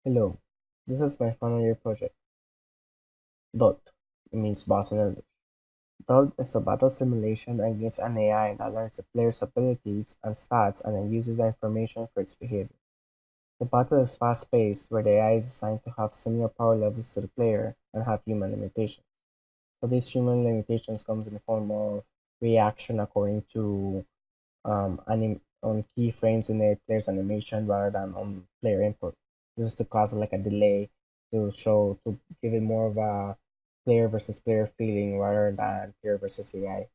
Hello, this is my final year project. Dolt, it means boss in English. Dolt is a battle simulation against an AI that learns the player's abilities and stats and then uses the information for its behavior. The battle is fast paced, where the AI is designed to have similar power levels to the player and have human limitations. So these human limitations comes in the form of reaction according to on keyframes in the player's animation rather than on player input. This is to cause like a delay to give it more of a player versus player feeling rather than player versus AI.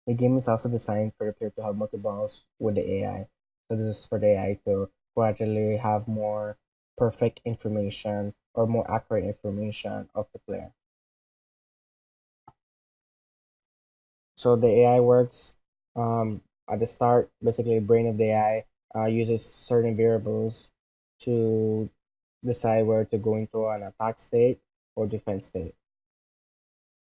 The game is also designed for the player to have multi-balls with the AI. So this is for the AI to gradually have more perfect information or more accurate information of the player. So the AI works at the start. Basically, the brain of the AI uses certain variables to decide where to go into an attack state or defense state.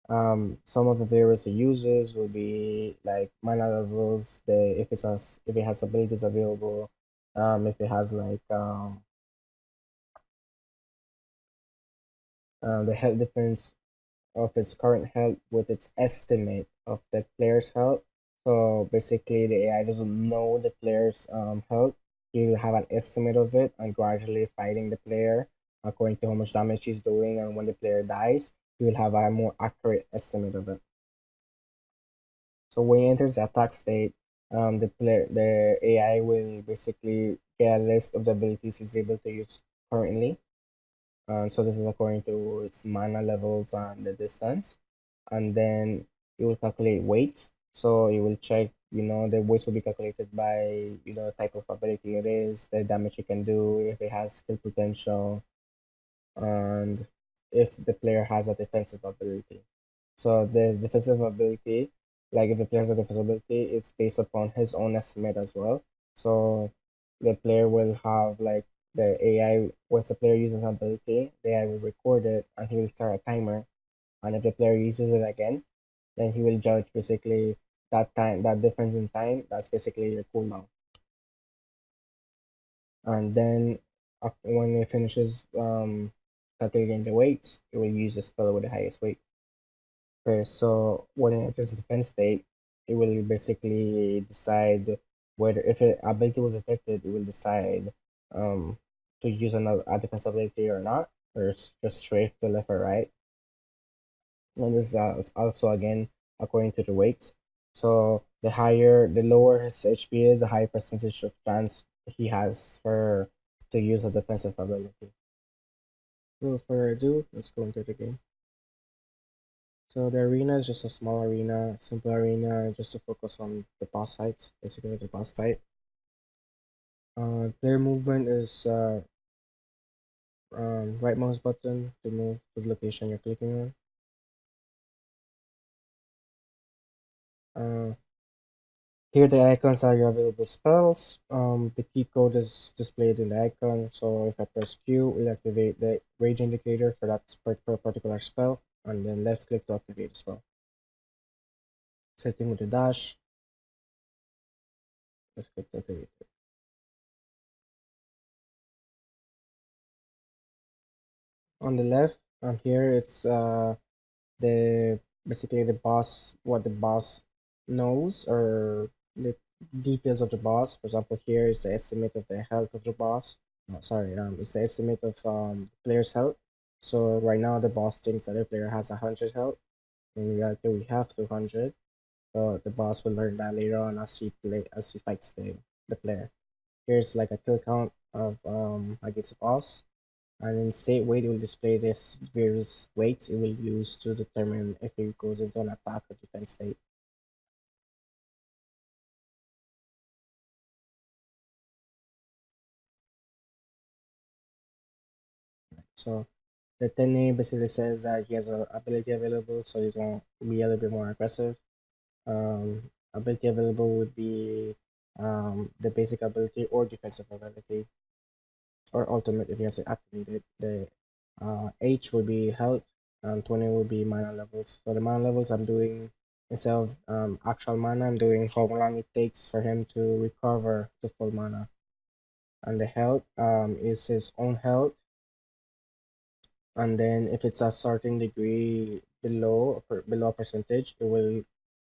Some of the variables it uses will be like mana levels, the if it has abilities available, if it has like the health difference of its current health with its estimate of the player's health. So basically, the AI doesn't know the player's health. He will have an estimate of it and gradually fighting the player according to how much damage he's doing. And when the player dies, he will have a more accurate estimate of it. So when he enters the attack state, the AI will basically get a list of the abilities he's able to use currently. So this is according to its mana levels and the distance. And then it will calculate weight. So it will check, the weights will be calculated by, the type of ability it is, the damage it can do, if it has skill potential, and if the player has a defensive ability. So the defensive ability, like if the player has a defensive ability, it's based upon his own estimate as well. So the player will have like the AI once the player uses an ability, the AI will record it and he will start a timer. And if the player uses it again, then he will judge basically that difference in time. That's basically your cooldown. And then when it finishes calculating the weights, it will use the spell with the highest weight. Okay, so when it enters the defense state, it will basically decide whether if an ability was affected, it will decide um to use a defense ability or not, or just straight to left or right. And this is also again according to the weights. So the lower his HP is, the higher percentage of chance he has for to use a defensive ability. Without further ado, let's go into the game. So the arena is just a small arena, simple arena, just to focus on the boss fights, basically the boss fight. Player movement is right mouse button to move to the location you're clicking on. Here the icons are your available spells. The key code is displayed in the icon. So if I press Q, it'll activate the rage indicator for that particular spell, and then left click to activate the spell. Setting with the dash, left click to activate it. On the left, here it's the basically the boss, what the boss knows, or the details of the boss. For example, here is the estimate of the health of the boss. No, sorry, it's the estimate of the player's health. So right now the boss thinks that the player has 100 health. In reality, we have 200. So the boss will learn that later on as he fights the player. Here's like a kill count of against the boss. And in state weight, it will display this various weights it will use to determine if it goes into an attack or defense state. So the 10A basically says that he has an ability available, so he's gonna be a little bit more aggressive. Ability available would be the basic ability or defensive ability, or ultimate if he has it activated. The H would be health, and 20 would be mana levels. So the mana levels I'm doing instead of actual mana, I'm doing how long it takes for him to recover to full mana. and the health is his own health. And then if it's a certain degree below a percentage, it will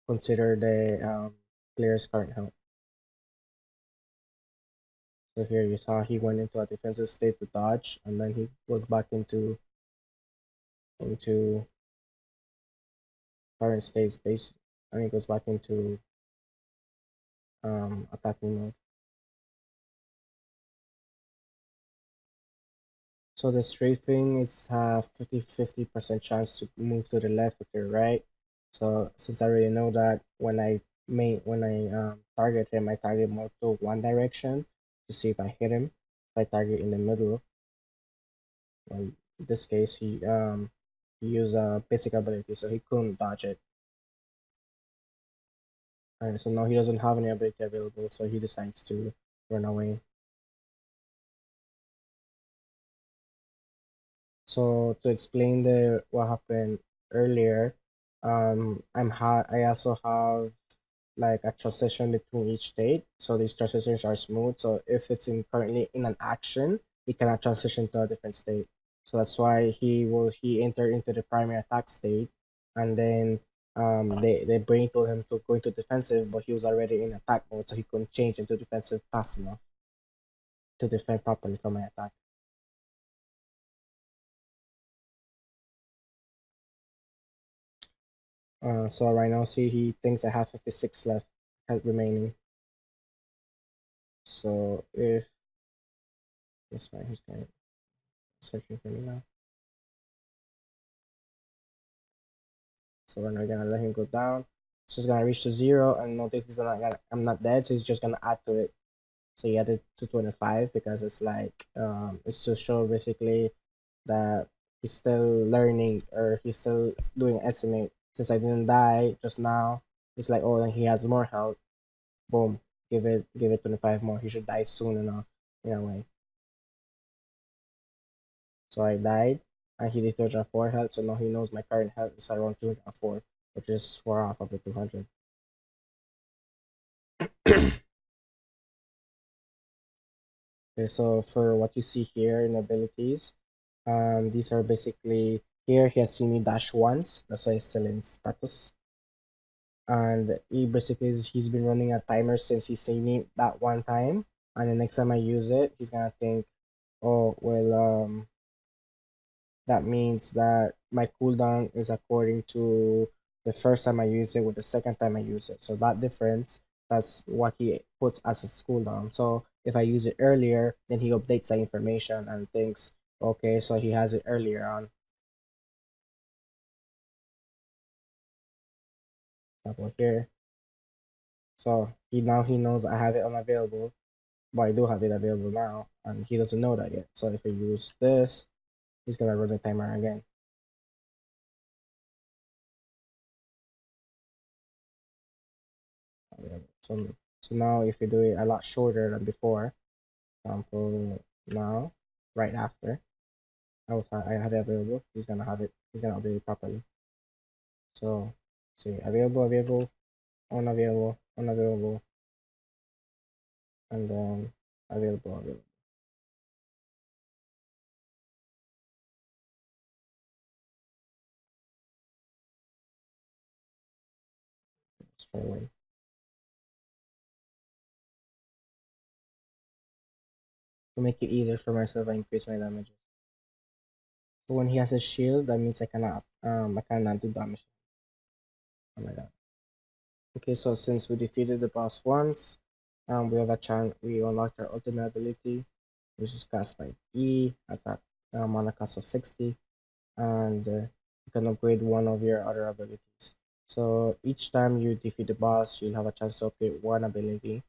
consider the player's current health. So here you saw he went into a defensive state to dodge, and then he goes back into current state space, and he goes back into attacking mode. So the strafing is 50-50% chance to move to the left or to the right. So since I already know that when I target him, I target more to one direction to see if I hit him. If I target in the middle, well, in this case he used a basic ability, so he couldn't dodge it. Alright, so now he doesn't have any ability available, so he decides to run away. So to explain the what happened earlier, I also have like a transition between each state. So these transitions are smooth. So if it's currently in an action, it cannot transition to a different state. So that's why he entered into the primary attack state, and then the brain told him to go into defensive, but he was already in attack mode, so he couldn't change into defensive fast enough to defend properly from my attack. So right now, see, he thinks I have 56 left health remaining. So if that's fine, he's going searching for me now. So we're not gonna let him go down. So he's gonna reach to 0, and notice he's not gonna, I'm not dead, so he's just gonna add to it. So he added to 25 because it's like it's to show basically that he's still learning, or he's still doing estimate. Since I didn't die just now, it's like, oh, and he has more health. Boom, give it 25 more. He should die soon enough in a way. So I died, and he did 204 health, so now he knows my current health is around 204, which is 4 off of the 200. Okay, so for what you see here in abilities, these are basically, here he has seen me dash once, that's why he's still in status. And he's been running a timer since he's seen me that one time, and the next time I use it, he's gonna think, oh well, that means that my cooldown is according to the first time I use it with the second time I use it. So that difference, that's what he puts as his cooldown. So if I use it earlier, then he updates the information and thinks, okay, so he has it earlier on. Example here. So he knows I have it unavailable, but I do have it available now, and he doesn't know that yet. So if I use this, he's gonna run the timer again. So now if you do it a lot shorter than before, example now, right after I had it available, he's gonna have it. He's gonna update it properly. So see, available, unavailable, unavailable, and then available. Let's try one. To make it easier for myself, I increase my damages. So when he has a shield, that means I cannot do damage. Oh my god. Okay, so since we defeated the boss once, we have a chance. We unlocked our ultimate ability, which is cast by E, has a mana cost of 60, and you can upgrade one of your other abilities. So each time you defeat the boss, you'll have a chance to upgrade one ability.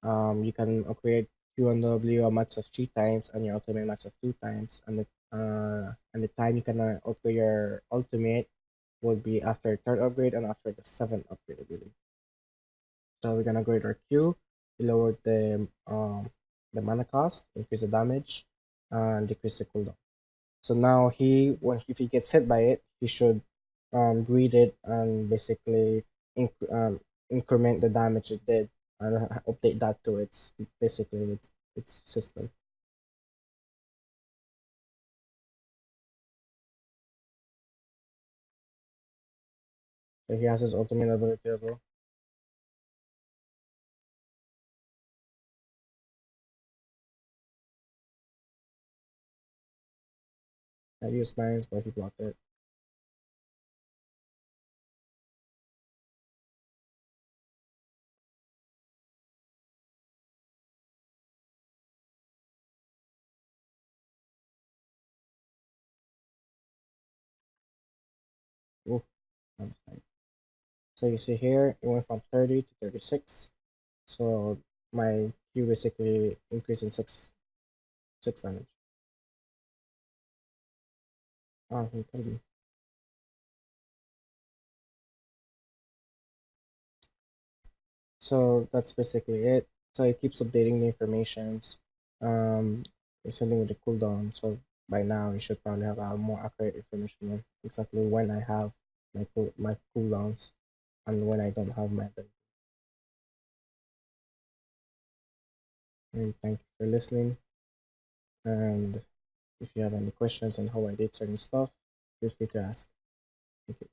You can upgrade Q&W a max of 3 times, and your ultimate max of 2 times, and the time you can upgrade your ultimate would be after third upgrade and after the seventh upgrade, I believe. So we're gonna grade our Q. We lowered the mana cost, increase the damage, and decrease the cooldown. So now if he gets hit by it, he should greet it and basically increment the damage it did, and update that to its basically its system. So he has his ultimate ability as well. I used mine, but he blocked it. Ooh, that was nice. So you see here, it went from 30 to 36. So my Q basically increased in six damage. Oh, he can be. So that's basically it. So it keeps updating the informations. Recently with the cooldown. So by now you should probably have more accurate information on exactly when I have my cooldowns and when I don't have my ability. And thank you for listening. And if you have any questions on how I did certain stuff, feel free to ask. Thank you.